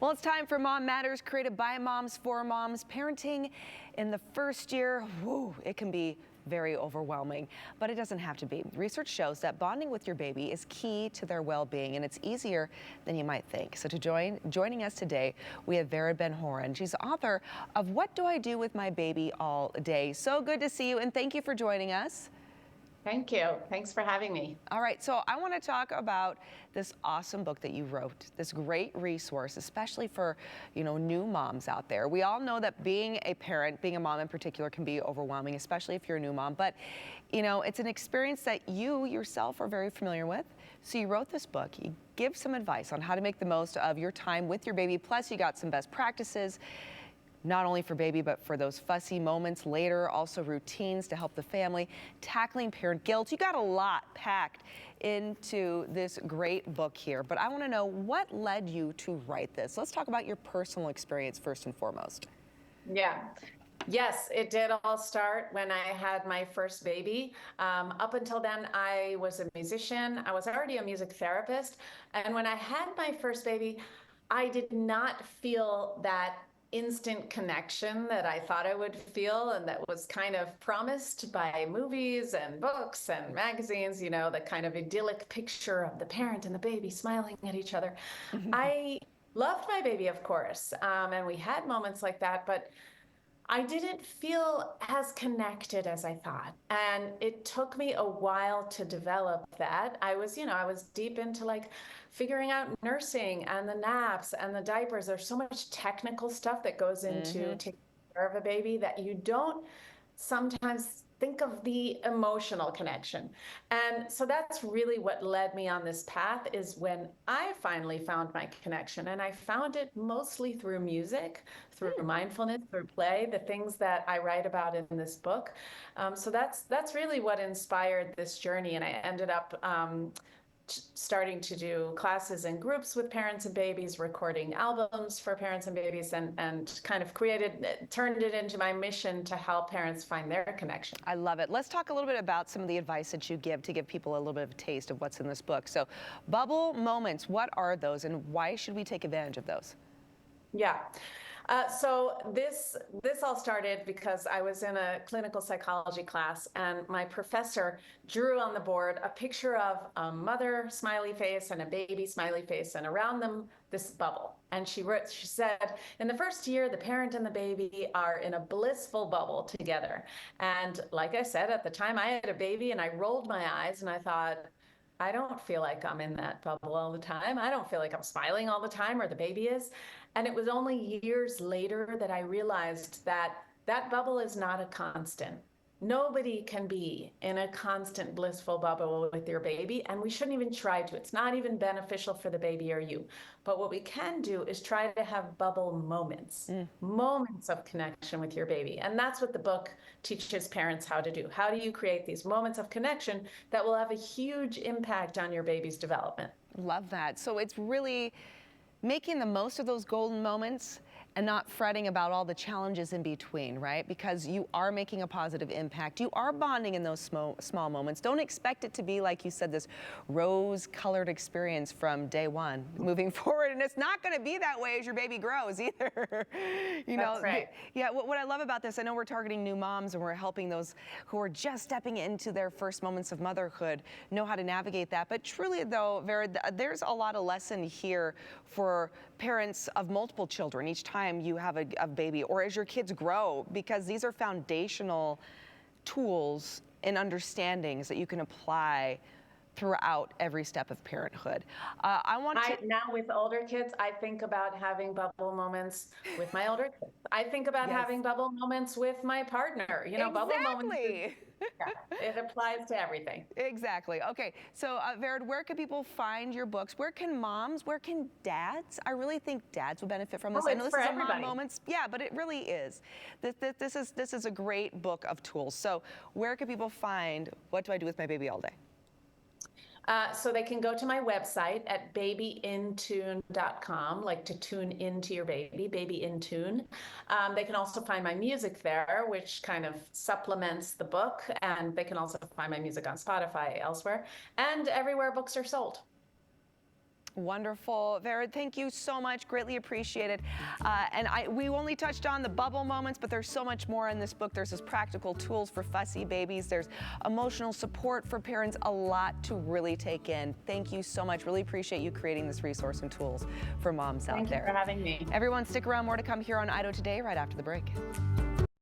Well, it's time for Mom Matters, created by moms for moms. Parenting in the first year, whew, it can be very overwhelming, but it doesn't have to be. Research shows that bonding with your baby is key to their well-being, and it's easier than you might think. So joining us today, we have Vera Ben-Horan. She's the author of What Do I Do with My Baby All Day? So good to see you, and thank you for joining us. Thank you. Thanks for having me. All right, so I want to talk about this awesome book that you wrote, this great resource, especially for, new moms out there. We all know that being a parent, being a mom in particular, can be overwhelming, especially if you're a new mom. But, it's an experience that you yourself are very familiar with. So you wrote this book. You give some advice on how to make the most of your time with your baby. Plus, you got some best practices, not only for baby, but for those fussy moments later, also routines to help the family, tackling parent guilt. You got a lot packed into this great book here, but I want to know what led you to write this. Let's talk about your personal experience first and foremost. Yeah. Yes, it did all start when I had my first baby. Up until then, I was a musician. I was already a music therapist. And when I had my first baby, I did not feel that instant connection that I thought I would feel, and that was kind of promised by movies and books and magazines, the kind of idyllic picture of the parent and the baby smiling at each other. I loved my baby, of course, and we had moments like that, but I didn't feel as connected as I thought. And it took me a while to develop that. I was deep into figuring out nursing and the naps and the diapers. There's so much technical stuff that goes into taking care of a baby that you don't sometimes think of the emotional connection. And so that's really what led me on this path, is when I finally found my connection. And I found it mostly through music, through mindfulness, through play, the things that I write about in this book. So that's really what inspired this journey. And I ended up starting to do classes in groups with parents and babies, recording albums for parents and babies, and kind of turned it into my mission to help parents find their connection. I love it. Let's talk a little bit about some of the advice that you give to give people a little bit of a taste of what's in this book. So bubble moments, what are those, and why should we take advantage of those? Yeah. So this all started because I was in a clinical psychology class, and my professor drew on the board a picture of a mother smiley face and a baby smiley face, and around them this bubble. And she said, in the first year, the parent and the baby are in a blissful bubble together. And like I said, at the time I had a baby, and I rolled my eyes and I thought, I don't feel like I'm in that bubble all the time. I don't feel like I'm smiling all the time, or the baby is. And it was only years later that I realized that that bubble is not a constant. Nobody can be in a constant blissful bubble with your baby, and we shouldn't even try to. It's not even beneficial for the baby or you. But what we can do is try to have bubble moments, moments of connection with your baby. And that's what the book teaches parents how to do. How do you create these moments of connection that will have a huge impact on your baby's development? Love that. So it's really making the most of those golden moments and not fretting about all the challenges in between, right? Because you are making a positive impact. You are bonding in those small moments. Don't expect it to be, like you said, this rose-colored experience from day one moving forward. And it's not going to be that way as your baby grows either. That's right. Yeah, what I love about this, I know we're targeting new moms, and we're helping those who are just stepping into their first moments of motherhood know how to navigate that. But truly, though, Vera, there's a lot of lesson here for parents of multiple children each time you have a baby, or as your kids grow, because these are foundational tools and understandings that you can apply throughout every step of parenthood. Now with older kids, I think about having bubble moments with my older kids. I think about having bubble moments with my partner. Exactly. Bubble moments. It applies to everything. Exactly. Okay. So, Vera, where can people find your books? Where can moms? Where can dads? I really think dads would benefit from this. I know this is a mom moments. Yeah, but it really is. This is a great book of tools. So, where can people find What Do I Do with My Baby All Day? So they can go to my website at babyintune.com, like to tune into your baby, Baby in Tune. They can also find my music there, which kind of supplements the book. And they can also find my music on Spotify, elsewhere, and everywhere books are sold. Wonderful. Vera, thank you so much. Greatly appreciated. We only touched on the bubble moments, but there's so much more in this book. There's this practical tools for fussy babies. There's emotional support for parents, a lot to really take in. Thank you so much. Really appreciate you creating this resource and tools for moms out there. Thank you for having me. Everyone, stick around. More to come here on Idaho Today right after the break.